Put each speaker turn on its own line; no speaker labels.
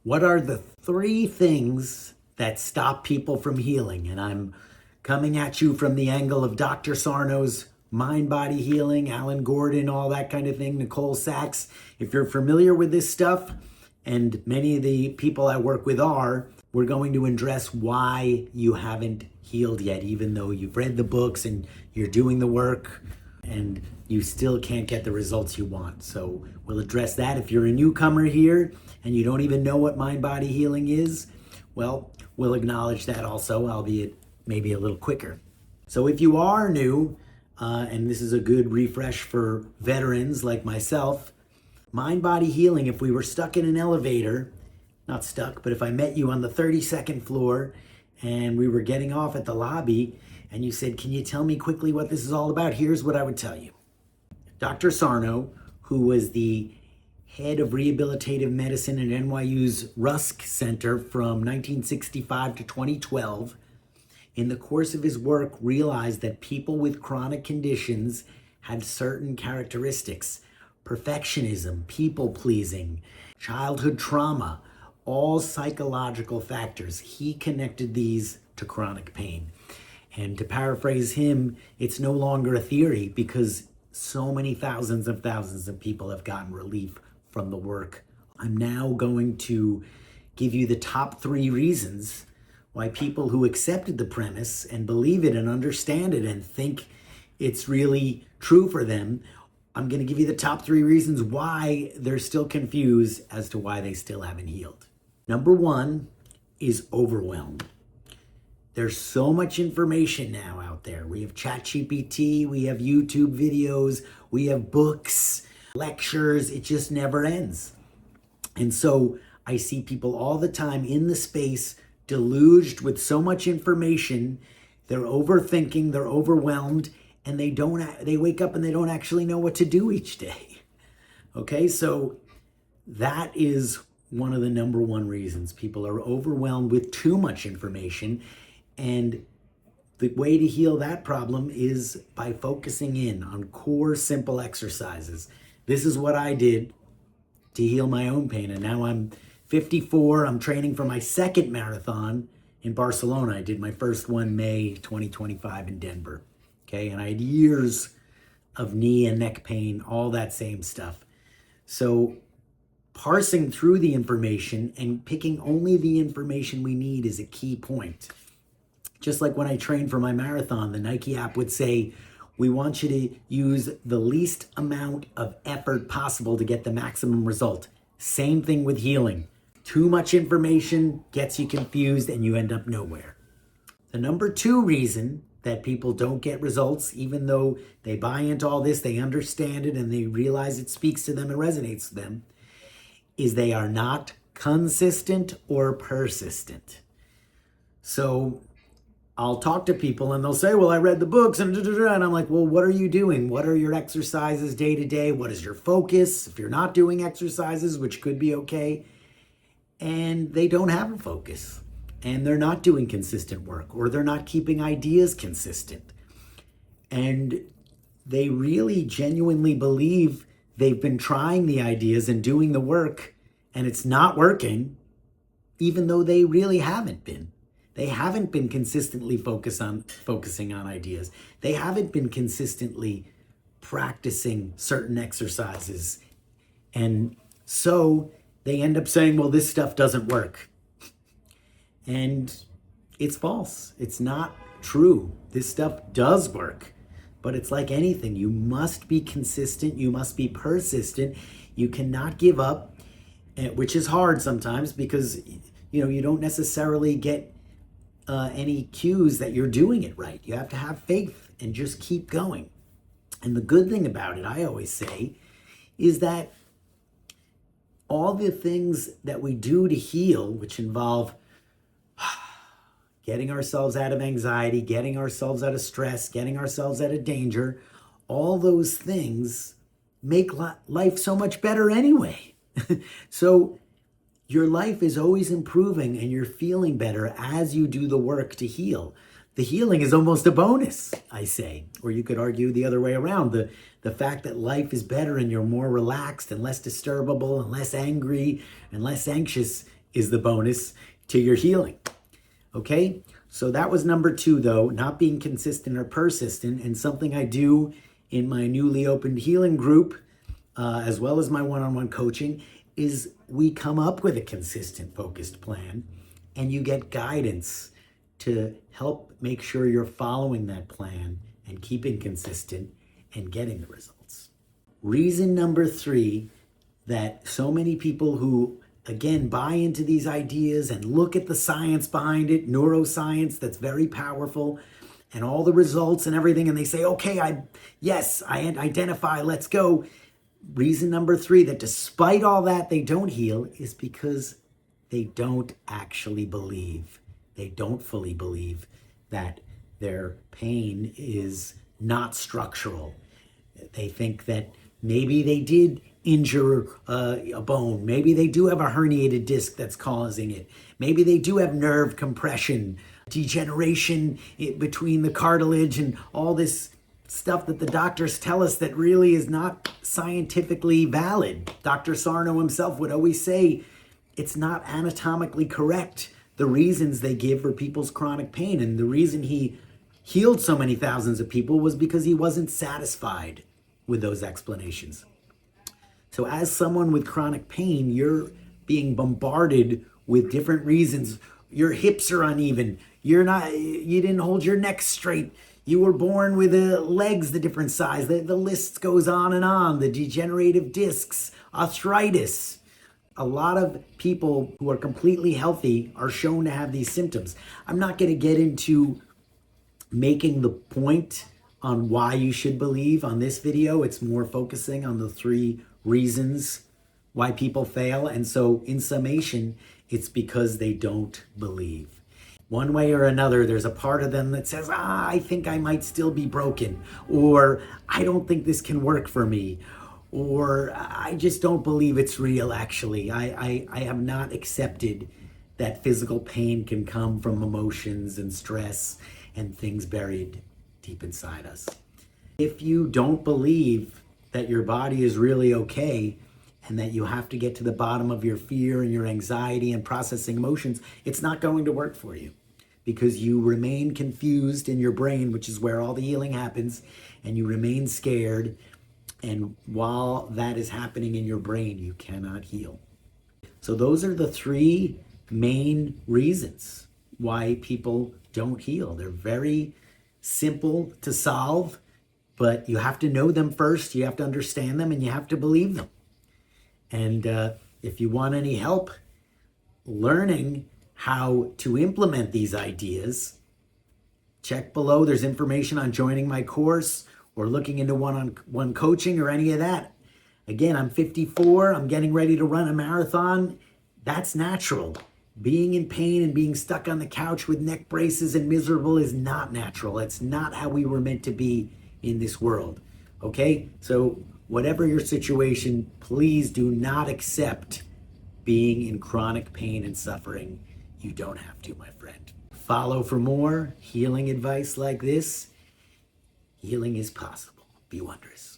What are the three things that stop people from healing? And I'm coming at you from the angle of Dr. Sarno's Mindbody Healing, Alan Gordon, all that kind of thing, Nicole Sachs. If you're familiar with this stuff, and many of the people I work with are, we're going to address why you haven't healed yet, even though you've read the books and you're doing the work and you still can't get the results you want. So we'll address that. If you're a newcomer here and you don't even know what mind-body healing is, well, we'll acknowledge that also, albeit maybe a little quicker. So if you are new, and this is a good refresh for veterans like myself, mind-body healing, if we were stuck in an elevator, not stuck, but if I met you on the 32nd floor and we were getting off at the lobby and you said, can you tell me quickly what this is all about? Here's what I would tell you. Dr. Sarno, who was the head of rehabilitative medicine at NYU's Rusk Center from 1965 to 2012, in the course of his work realized that people with chronic conditions had certain characteristics: perfectionism, people-pleasing, childhood trauma, all psychological factors. He connected these to chronic pain. And to paraphrase him, it's no longer a theory because so many thousands of people have gotten relief from the work. I'm now going to give you the top 3 reasons why people who accepted the premise and believe it and understand it and think it's really true for them, I'm going to give you the top 3 reasons why they're still confused as to why they still haven't healed. Number 1 is overwhelm. There's so much information now out there. We have ChatGPT, we have YouTube videos, we have books, lectures. It just never ends. And so I see people all the time in the space deluged with so much information. They're overthinking, they're overwhelmed, and they wake up and they don't actually know what to do each day. Okay, so that is one of the number 1 reasons people are overwhelmed with too much information. And the way to heal that problem is by focusing in on core simple exercises. This is what I did to heal my own pain. And now I'm 54. I'm training for my second marathon in Barcelona. I did my first one May 2025 in Denver. Okay, and I had years of knee and neck pain, all that same stuff. So parsing through the information and picking only the information we need is a key point. Just like when I trained for my marathon, the Nike app would say, we want you to use the least amount of effort possible to get the maximum result. Same thing with healing. Too much information gets you confused and you end up nowhere. The number 2 reason that people don't get results, even though they buy into all this, they understand it and they realize it speaks to them and resonates with them, is they are not consistent or persistent. So I'll talk to people and they'll say, well, I read the books and I'm like, well, what are you doing? What are your exercises day to day? What is your focus? If you're not doing exercises, which could be okay, and they don't have a focus and they're not doing consistent work or they're not keeping ideas consistent and they really genuinely believe they've been trying the ideas and doing the work and it's not working, even though they really haven't been. They haven't been consistently focusing on ideas. They haven't been consistently practicing certain exercises. And so they end up saying, well, this stuff doesn't work. And it's false. It's not true. This stuff does work. But it's like anything. You must be consistent. You must be persistent. You cannot give up, which is hard sometimes because you don't necessarily get any cues that you're doing it right. You have to have faith and just keep going. And the good thing about it, I always say, is that all the things that we do to heal, which involve getting ourselves out of anxiety, getting ourselves out of stress, getting ourselves out of danger, all those things make life so much better anyway. So your life is always improving and you're feeling better as you do the work to heal. The healing is almost a bonus, I say. Or you could argue the other way around. The fact that life is better and you're more relaxed and less disturbable and less angry and less anxious is the bonus to your healing. Okay, so that was number 2, though, not being consistent or persistent. And something I do in my newly opened healing group, as well as my one-on-one coaching, is we come up with a consistent, focused plan, and you get guidance to help make sure you're following that plan and keeping consistent and getting the results. Reason number 3 that so many people who, again, buy into these ideas and look at the science behind it, neuroscience that's very powerful, and all the results and everything, and they say, okay, I identify, let's go. Reason number 3 that despite all that they don't heal is because they don't actually believe. They don't fully believe that their pain is not structural. They think that maybe they did injure a bone. Maybe they do have a herniated disc that's causing it. Maybe they do have nerve compression, degeneration between the cartilage, and all this stuff that the doctors tell us that really is not scientifically valid. Dr. Sarno himself would always say it's not anatomically correct, the reasons they give for people's chronic pain. And the reason he healed so many thousands of people was because he wasn't satisfied with those explanations. So as someone with chronic pain, you're being bombarded with different reasons. Your hips are uneven. You didn't hold your neck straight. You were born with the legs the different size. The list goes on and on. The degenerative discs, arthritis. A lot of people who are completely healthy are shown to have these symptoms. I'm not going to get into making the point on why you should believe on this video. It's more focusing on the 3 reasons why people fail. And so in summation, it's because they don't believe. One way or another, there's a part of them that says, I think I might still be broken, or I don't think this can work for me, or I just don't believe it's real, actually. I have not accepted that physical pain can come from emotions and stress and things buried deep inside us. If you don't believe that your body is really okay and that you have to get to the bottom of your fear and your anxiety and processing emotions, it's not going to work for you, because you remain confused in your brain, which is where all the healing happens, and you remain scared. And while that is happening in your brain, you cannot heal. So those are the 3 main reasons why people don't heal. They're very simple to solve, but you have to know them first, you have to understand them, and you have to believe them. And if you want any help learning how to implement these ideas, check below. There's information on joining my course or looking into one-on-one coaching or any of that. Again, I'm 54. I'm getting ready to run a marathon. That's natural. Being in pain and being stuck on the couch with neck braces and miserable is not natural. It's not how we were meant to be in this world. Okay? So whatever your situation, please do not accept being in chronic pain and suffering. You don't have to, my friend. Follow for more healing advice like this. Healing is possible. Be wondrous.